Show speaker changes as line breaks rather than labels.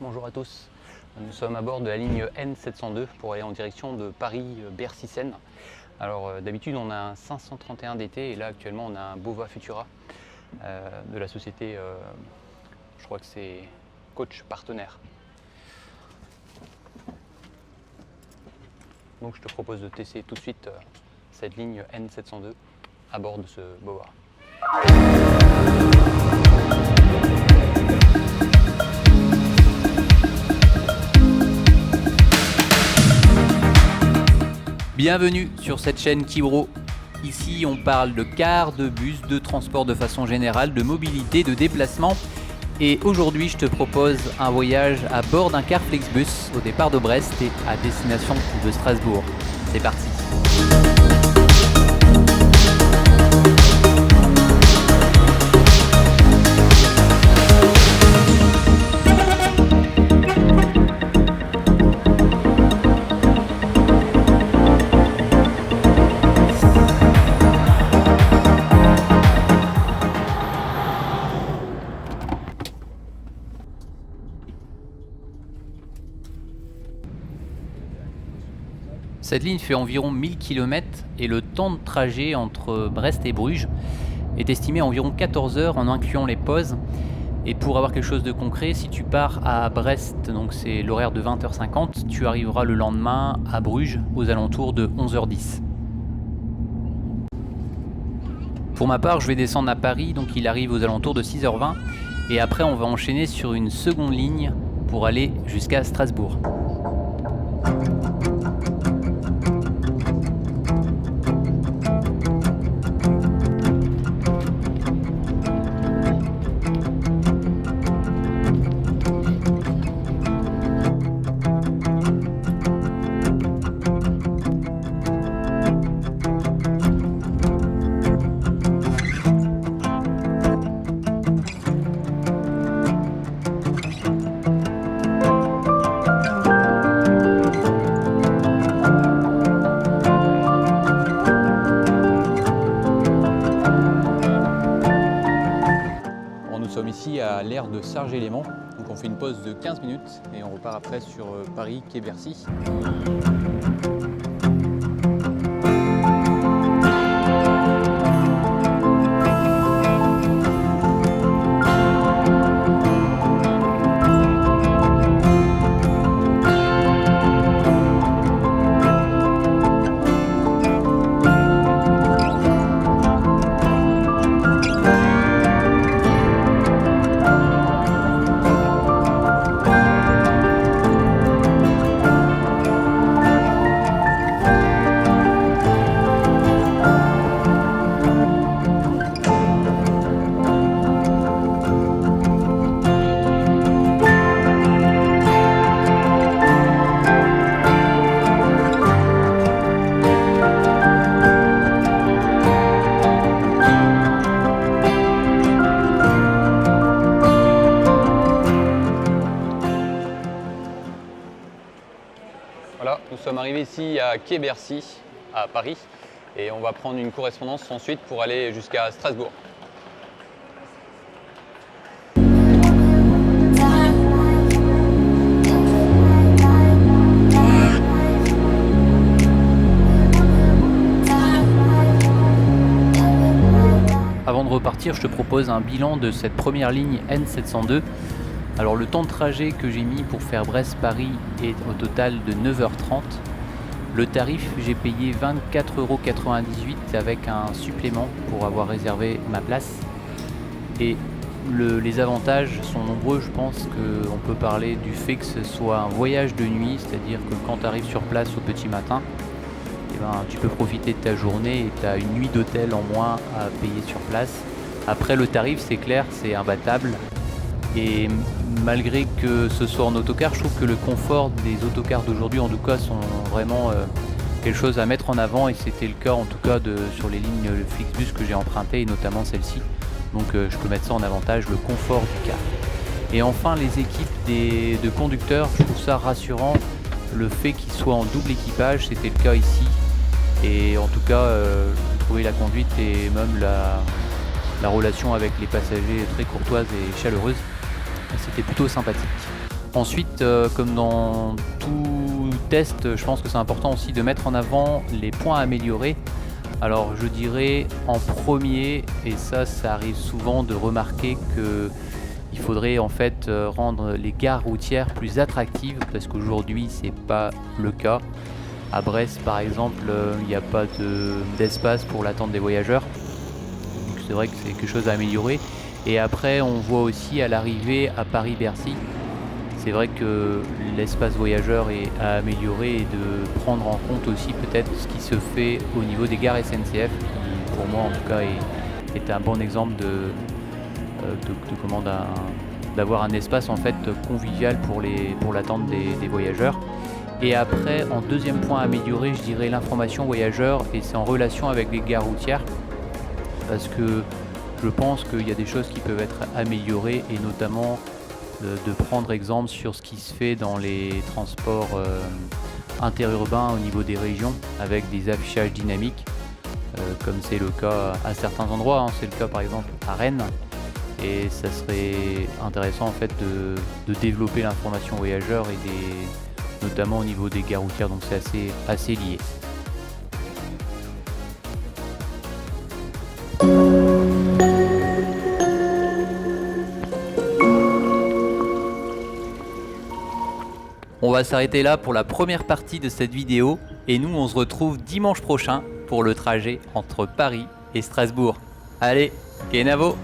bonjour à tous. Nous sommes à bord de la ligne N702 pour aller en direction de Paris-Bercy-Seine. Alors d'habitude on a un 531 DT et là actuellement on a un Bova Futura de la société, je crois que c'est Coach Partenaire. Donc je te propose de tester tout de suite cette ligne N702 à bord de ce Bova.
Bienvenue sur cette chaîne Kibro. Ici on parle de cars, de bus, de transport de façon générale, de mobilité, de déplacement. Et aujourd'hui je te propose un voyage à bord d'un car Flixbus au départ de Brest et à destination de Strasbourg. C'est parti. Cette ligne fait environ 1000 km et le temps de trajet entre Brest et Bruges est estimé à environ 14 heures en incluant les pauses. Et pour avoir quelque chose de concret, si tu pars à Brest, donc c'est l'horaire de 20h50, tu arriveras le lendemain à Bruges aux alentours de 11h10. Pour ma part, je vais descendre à Paris, donc il arrive aux alentours de 6h20 et après on va enchaîner sur une seconde ligne pour aller jusqu'à Strasbourg.
Nous sommes ici à l'aire de Sarge-Léman, donc on fait une pause de 15 minutes et on repart après sur Paris-Quai-Bercy. Voilà, nous sommes arrivés ici à Quai-Bercy, à Paris, et on va prendre une correspondance ensuite pour aller jusqu'à Strasbourg.
Avant de repartir, je te propose un bilan de cette première ligne N702. Alors le temps de trajet que j'ai mis pour faire Brest-Paris est au total de 9h30. Le tarif, j'ai payé 24,98 € avec un supplément pour avoir réservé ma place. Et les avantages sont nombreux. Je pense qu'on peut parler du fait que ce soit un voyage de nuit, c'est-à-dire que quand tu arrives sur place au petit matin, tu peux profiter de ta journée et tu as une nuit d'hôtel en moins à payer sur place. Après le tarif, c'est clair, c'est imbattable. Et malgré que ce soit en autocar, je trouve que le confort des autocars d'aujourd'hui en tout cas sont vraiment quelque chose à mettre en avant, et c'était le cas en tout cas sur les lignes Flixbus que j'ai empruntées et notamment celle-ci. Donc je peux mettre ça en avantage, le confort du car. Et enfin les équipes de conducteurs, je trouve ça rassurant le fait qu'ils soient en double équipage, c'était le cas ici. Et en tout cas j'ai trouvé la conduite et même la relation avec les passagers très courtoise et chaleureuse. C'était plutôt sympathique. Ensuite, comme dans tout test, je pense que c'est important aussi de mettre en avant les points à améliorer. Alors je dirais en premier, et ça arrive souvent de remarquer que il faudrait en fait rendre les gares routières plus attractives, parce qu'aujourd'hui c'est pas le cas. À Brest par exemple, il n'y a pas d'espace pour l'attente des voyageurs, donc c'est vrai que c'est quelque chose à améliorer. Et après on voit aussi à l'arrivée à Paris-Bercy, c'est vrai que l'espace voyageur est à améliorer et de prendre en compte aussi peut-être ce qui se fait au niveau des gares SNCF, qui pour moi en tout cas est un bon exemple d'avoir un espace en fait convivial pour l'attente des voyageurs. Et après, en deuxième point à améliorer, je dirais l'information voyageur, et c'est en relation avec les gares routières, parce que je pense qu'il y a des choses qui peuvent être améliorées, et notamment de prendre exemple sur ce qui se fait dans les transports interurbains au niveau des régions, avec des affichages dynamiques, comme c'est le cas à certains endroits, hein. C'est le cas par exemple à Rennes, et ça serait intéressant en fait de développer l'information voyageur, et notamment au niveau des gares routières, donc c'est assez lié. On va s'arrêter là pour la première partie de cette vidéo, et nous on se retrouve dimanche prochain pour le trajet entre Paris et Strasbourg. Allez, Kenavo!